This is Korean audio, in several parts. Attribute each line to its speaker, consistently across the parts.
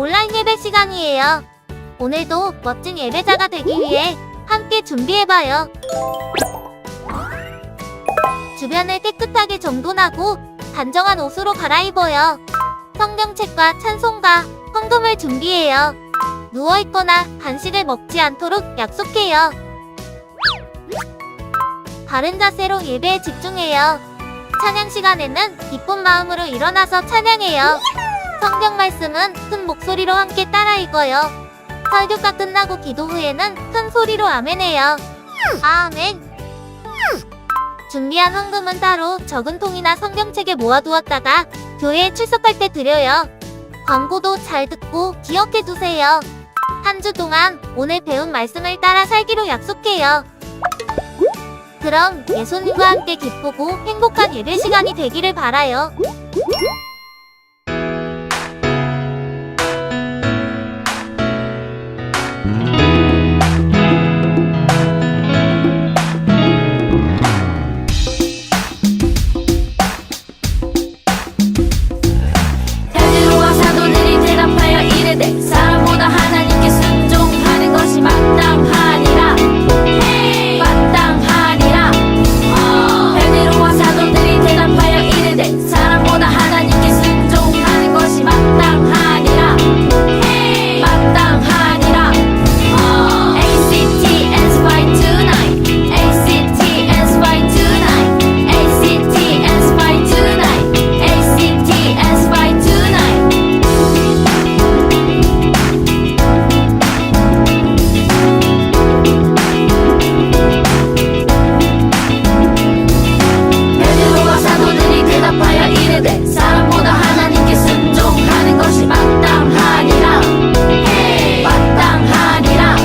Speaker 1: 온라인 예배 시간이에요. 오늘도 멋진 예배자가 되기 위해 함께 준비해봐요. 주변을 깨끗하게 정돈하고 단정한 옷으로 갈아입어요. 성경책과 찬송가, 헌금을 준비해요. 누워있거나 간식을 먹지 않도록 약속해요. 바른 자세로 예배에 집중해요. 찬양 시간에는 기쁜 마음으로 일어나서 찬양해요. 성경 말씀은 큰 목소리로 함께 따라 읽어요. 설교가 끝나고 기도 후에는 큰 소리로 아멘해요. 아멘. 준비한 헌금은 따로 적은 통이나 성경책에 모아두었다가 교회에 출석할 때 드려요. 광고도 잘 듣고 기억해두세요. 한 주 동안 오늘 배운 말씀을 따라 살기로 약속해요. 그럼 예수님과 함께 기쁘고 행복한 예배 시간이 되기를 바라요.
Speaker 2: 베드로와 사도들이 대답하여 이르되 사람보다 하나님께 순종하는 것이 마땅하니라. 마땅하니라. 베드로와 사도들이 대답하여 이르되 사람보다 하나님께 순종하는 것이 마땅하니라. 마땅하니라. ACT and SPY tonight. ACT and SPY tonight. ACT and SPY tonight. ACT and SPY tonight. 베드로와 사도들이 대답하여 이르되 사람보다 하나님께 순종하는 것이 마땅하니라. 마땅하니라.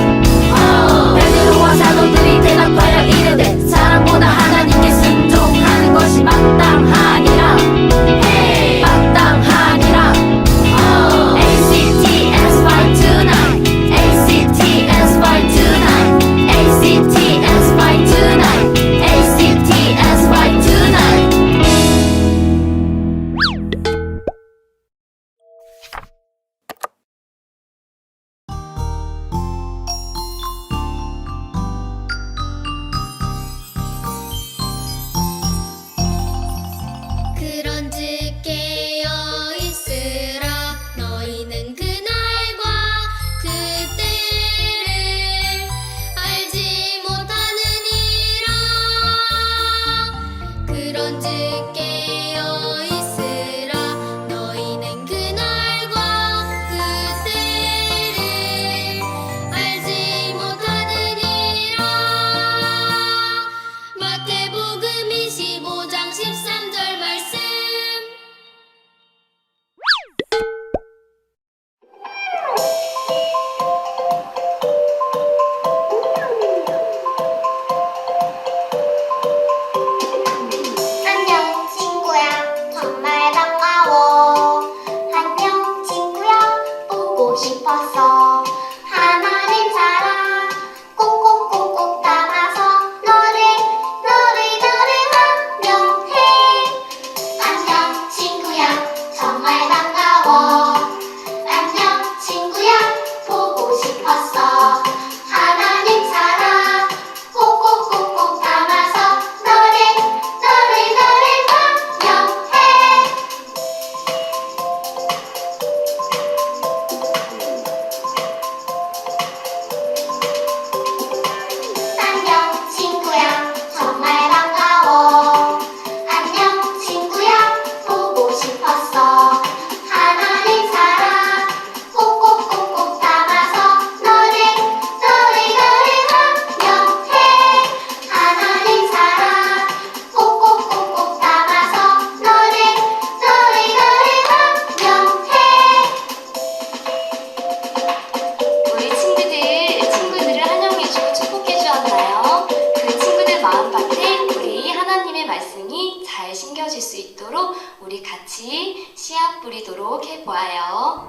Speaker 2: 베드로와 사도들이 대답하여 이르되 사람보다 하나님께 순종하는 것이 마땅하니라. 마땅하니라. ACT and SPY tonight. ACT and SPY tonight. ACT and SPY tonight. ACT and SPY tonight.
Speaker 3: 그런즉 깨어 있으라. 너희는 그날과 그때를 알지 못하느니라. 그런즉 깨어 있으라. 너희는 그날과 그때를 알지 못하느니라. 마태복음 25장 13절 말씀.
Speaker 4: 안녕 친구야 정말 반가워. 안녕 친구야 보고 싶었어. 하나님 사랑 꼭꼭꼭꼭 담아서 너를 환영해. 안녕 친구야 정말 반가워. 안녕 친구야 보고 싶었어. 하나님 사랑 꼭꼭꼭꼭 담아서 너를 환영해. 안녕 친구야 정말 반가워. 안녕 친구야 보고 싶었어. 하나님 사랑 꼭꼭꼭꼭 담아서 너를 환영해. 하나님 사랑 꼭꼭꼭꼭 담아서 너를 환영해.
Speaker 2: 우리 친구들을 환영해주고 축복해주었나요? 그 친구들 마음밭에 우리 하나님의 말씀이 잘 심겨질 수 있도록 우리 같이 씨앗 뿌리도록 해보아요.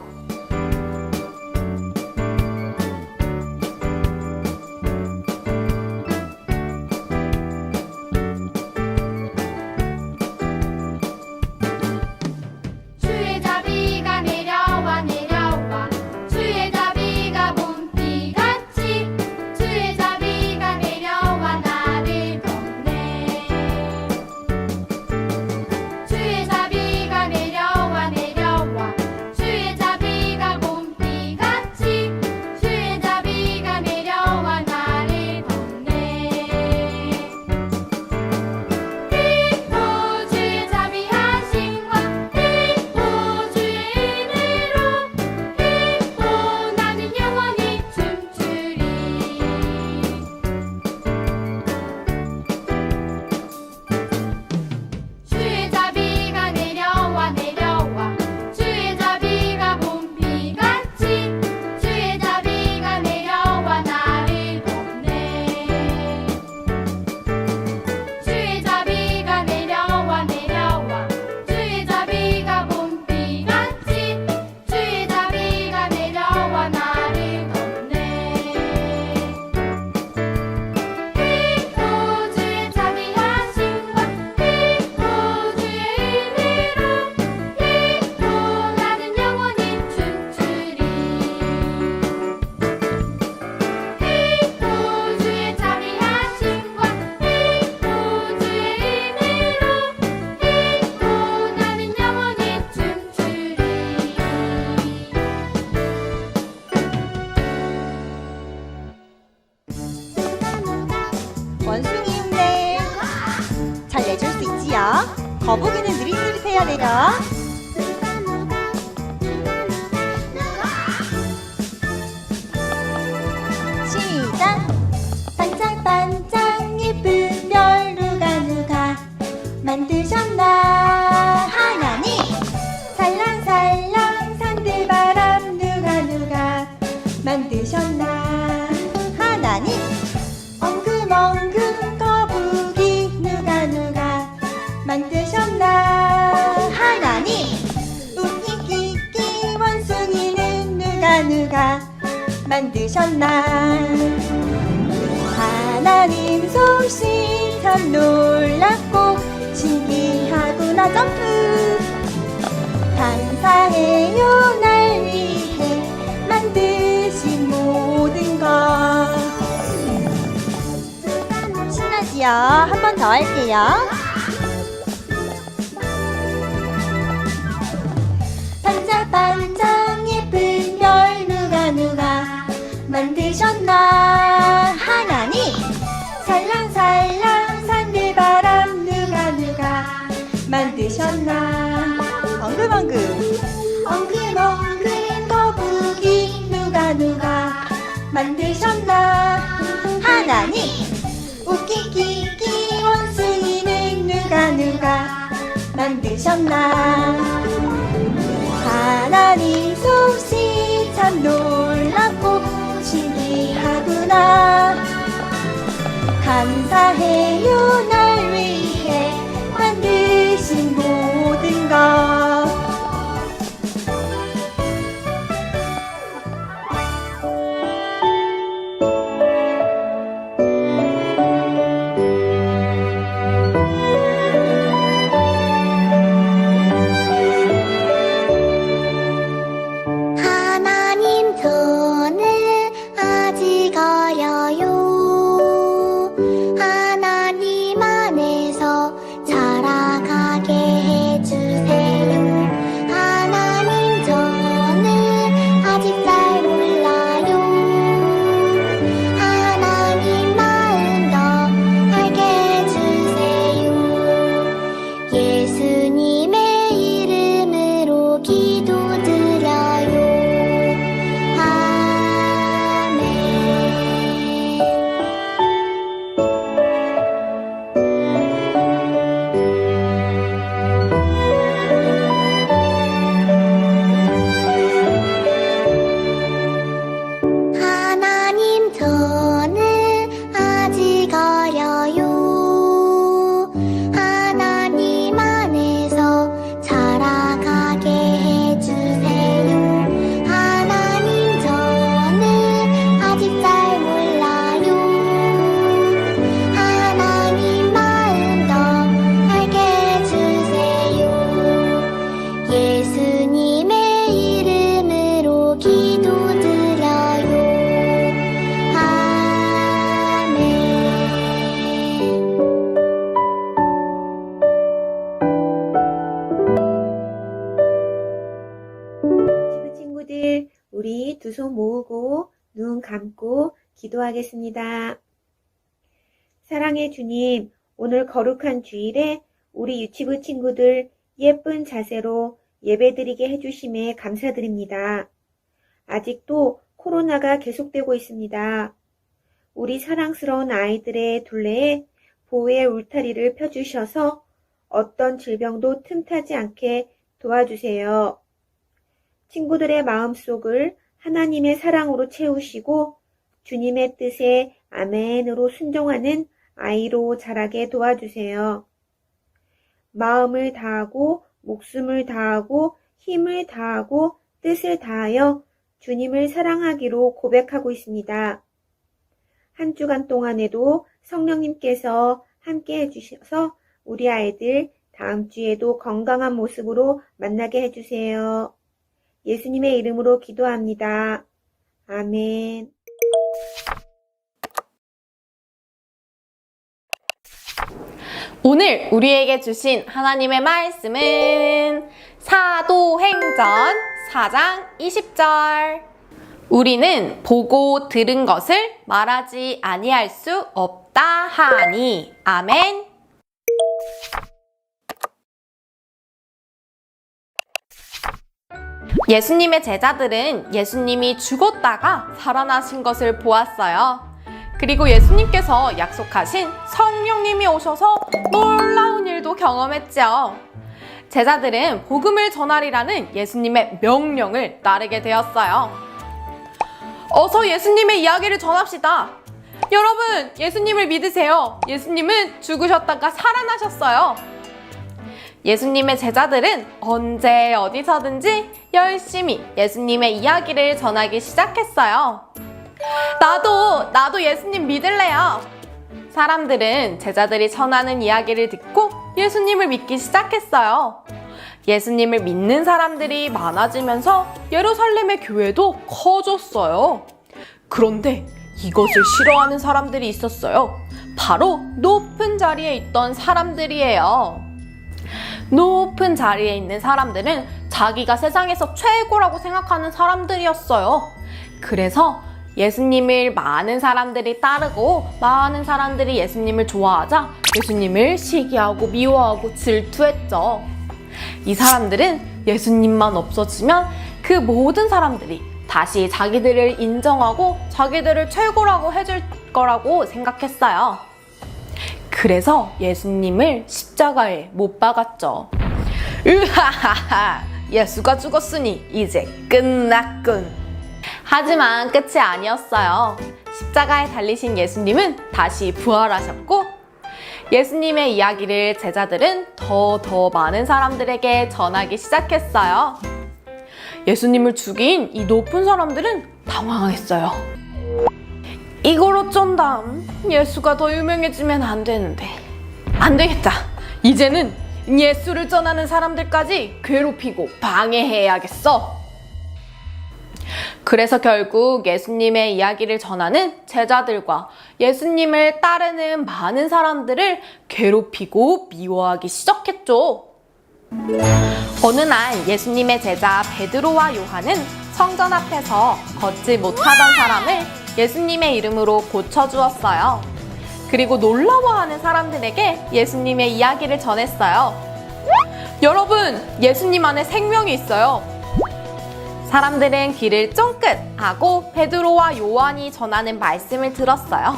Speaker 3: 주의 자비가 내려와
Speaker 5: 거북이는 느릿느릿해야 돼요. 시작! 반짝반짝 예쁜 별 누가 만드셨나? 하나님! 살랑살랑 산들바람 누가 만드셨나? 하나님! 엉금엉금 거북이 누가 만드셨나? 하나님! 우끼끼끼 원숭이는 누가 만드셨나? 하나님 솜씨 참 놀랍고 신기하구나. 점프! 감사해요 날 위해 만드신 모든 것. 신나지요? 한 번 더 할게요. 반짝반짝 예쁜 별 누가 만드셨나? 하나님! 살랑살랑 산들바람 누가 만드셨나? 엉금엉금 엉금엉금 거북이 누가 만드셨나? 하나님! 우끼끼끼 원숭이는 누가 만드셨나? 하나님 솜씨 참 놀랍고 신기하구나. 감사해요 날 위해 만드신 모든 것.
Speaker 4: 하나님 저는 아직 어려요. 하나님 안에서 자라가게 해주세요. 하나님 저는 아직 잘 몰라요. 하나님 마음 더 알게 해주세요. 예수님의 이름으로 기도드려요. 아멘. 하나님 저는 아직 어려요. 하나님 안에서 자라가게 해주세요. 하나님 저는 아직 잘 몰라요. 하나님 마음 더 알게 해주세요. 예수님의 이름으로 기도드려요. 아멘.
Speaker 6: 유치부 친구들, 우리 두 손 모으고 눈 감고 기도하겠습니다. 사랑의 주님, 오늘 거룩한 주일에 우리 유치부 친구들 예쁜 자세로 예배드리게 해주심에 감사드립니다. 아직도 코로나가 계속되고 있습니다. 우리 사랑스러운 아이들의 둘레에 보호의 울타리를 펴주셔서 어떤 질병도 틈타지 않게 도와주세요. 친구들의 마음속을 하나님의 사랑으로 채우시고 주님의 뜻에 아멘으로 순종하는 아이로 자라게 도와주세요. 마음을 다하고 목숨을 다하고 힘을 다하고 뜻을 다하여 주님을 사랑하기로 고백하고 있습니다. 한 주간 동안에도 성령님께서 함께 해주셔서 우리 아이들 다음 주에도 건강한 모습으로 만나게 해주세요. 예수님의 이름으로 기도합니다. 아멘.
Speaker 7: 오늘 우리에게 주신 하나님의 말씀은 사도행전 4장 20절. 우리는 보고 들은 것을 말하지 아니할 수 없다 하니. 아멘. 예수님의 제자들은 예수님이 죽었다가 살아나신 것을 보았어요. 그리고 예수님께서 약속하신 성령님이 오셔서 놀라운 일도 경험했죠. 제자들은 복음을 전하리라는 예수님의 명령을 따르게 되었어요. 어서 예수님의 이야기를 전합시다. 여러분, 예수님을 믿으세요. 예수님은 죽으셨다가 살아나셨어요. 예수님의 제자들은 언제 어디서든지 열심히 예수님의 이야기를 전하기 시작했어요. 나도 예수님 믿을래요. 사람들은 제자들이 전하는 이야기를 듣고 예수님을 믿기 시작했어요. 예수님을 믿는 사람들이 많아지면서 예루살렘의 교회도 커졌어요. 그런데 이것을 싫어하는 사람들이 있었어요. 바로 높은 자리에 있던 사람들이에요. 높은 자리에 있는 사람들은 자기가 세상에서 최고라고 생각하는 사람들이었어요. 그래서 예수님을 많은 사람들이 따르고 많은 사람들이 예수님을 좋아하자 예수님을 시기하고 미워하고 질투했죠. 이 사람들은 예수님만 없어지면 그 모든 사람들이 다시 자기들을 인정하고 자기들을 최고라고 해줄 거라고 생각했어요. 그래서 예수님을 십자가에 못 박았죠. 으하하하, 예수가 죽었으니 이제 끝났군. 하지만 끝이 아니었어요. 십자가에 달리신 예수님은 다시 부활하셨고 예수님의 이야기를 제자들은 더 많은 사람들에게 전하기 시작했어요. 예수님을 죽인 이 높은 사람들은 당황했어요. 이걸 어쩐담. 예수가 더 유명해지면 안 되는데. 안 되겠다. 이제는 예수를 전하는 사람들까지 괴롭히고 방해해야겠어. 그래서 결국 예수님의 이야기를 전하는 제자들과 예수님을 따르는 많은 사람들을 괴롭히고 미워하기 시작했죠. 어느 날 예수님의 제자 베드로와 요한은 성전 앞에서 걷지 못하던 사람을 예수님의 이름으로 고쳐주었어요. 그리고 놀라워하는 사람들에게 예수님의 이야기를 전했어요. 여러분, 예수님 안에 생명이 있어요. 사람들은 귀를 쫑긋하고 베드로와 요한이 전하는 말씀을 들었어요.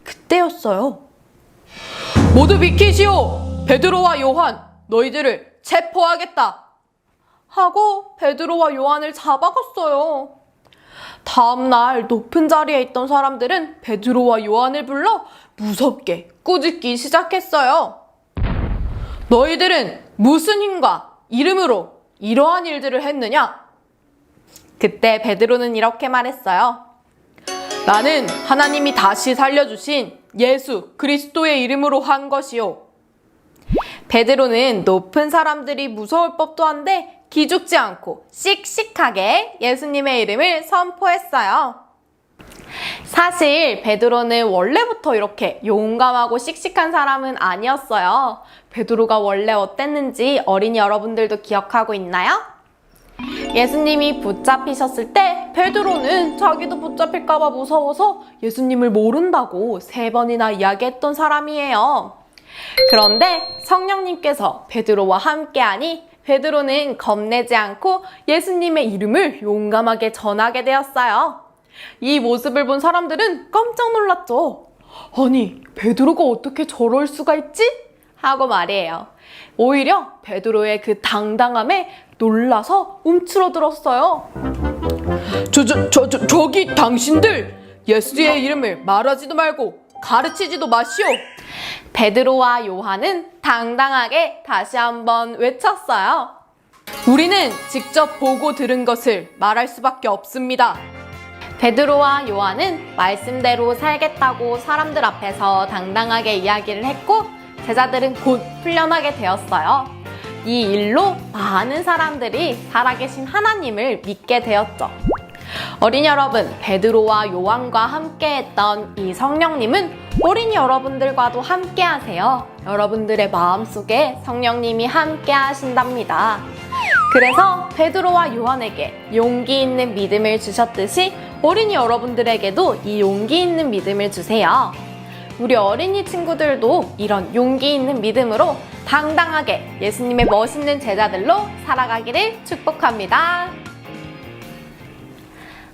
Speaker 7: 그때였어요. 모두 비키시오! 베드로와 요한, 너희들을 체포하겠다! 하고 베드로와 요한을 잡아갔어요. 다음날 높은 자리에 있던 사람들은 베드로와 요한을 불러 무섭게 꾸짖기 시작했어요. 너희들은 무슨 힘과 이름으로 이러한 일들을 했느냐? 그때 베드로는 이렇게 말했어요. 나는 하나님이 다시 살려주신 예수 그리스도의 이름으로 한 것이요. 베드로는 높은 사람들이 무서울 법도 한데 기죽지 않고 씩씩하게 예수님의 이름을 선포했어요. 사실 베드로는 원래부터 이렇게 용감하고 씩씩한 사람은 아니었어요. 베드로가 원래 어땠는지 어린이 여러분들도 기억하고 있나요? 예수님이 붙잡히셨을 때 베드로는 자기도 붙잡힐까봐 무서워서 예수님을 모른다고 3번이나 이야기했던 사람이에요. 그런데 성령님께서 베드로와 함께하니 베드로는 겁내지 않고 예수님의 이름을 용감하게 전하게 되었어요. 이 모습을 본 사람들은 깜짝 놀랐죠. 아니, 베드로가 어떻게 저럴 수가 있지? 하고 말이에요. 오히려 베드로의 그 당당함에 놀라서 움츠러들었어요. 저기 당신들 예수의 이름을 말하지도 말고 가르치지도 마시오. 베드로와 요한은 당당하게 다시 한번 외쳤어요. 우리는 직접 보고 들은 것을 말할 수밖에 없습니다. 베드로와 요한은 말씀대로 살겠다고 사람들 앞에서 당당하게 이야기를 했고 제자들은 곧 풀려나게 되었어요. 이 일로 많은 사람들이 살아계신 하나님을 믿게 되었죠. 어린이 여러분, 베드로와 요한과 함께했던 이 성령님은 어린이 여러분들과도 함께 하세요. 여러분들의 마음속에 성령님이 함께 하신답니다. 그래서 베드로와 요한에게 용기 있는 믿음을 주셨듯이 어린이 여러분들에게도 이 용기 있는 믿음을 주세요. 우리 어린이 친구들도 이런 용기 있는 믿음으로 당당하게 예수님의 멋있는 제자들로 살아가기를 축복합니다.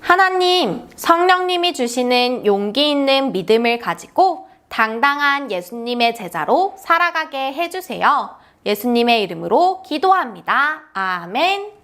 Speaker 7: 하나님, 성령님이 주시는 용기 있는 믿음을 가지고 당당한 예수님의 제자로 살아가게 해주세요. 예수님의 이름으로 기도합니다. 아멘.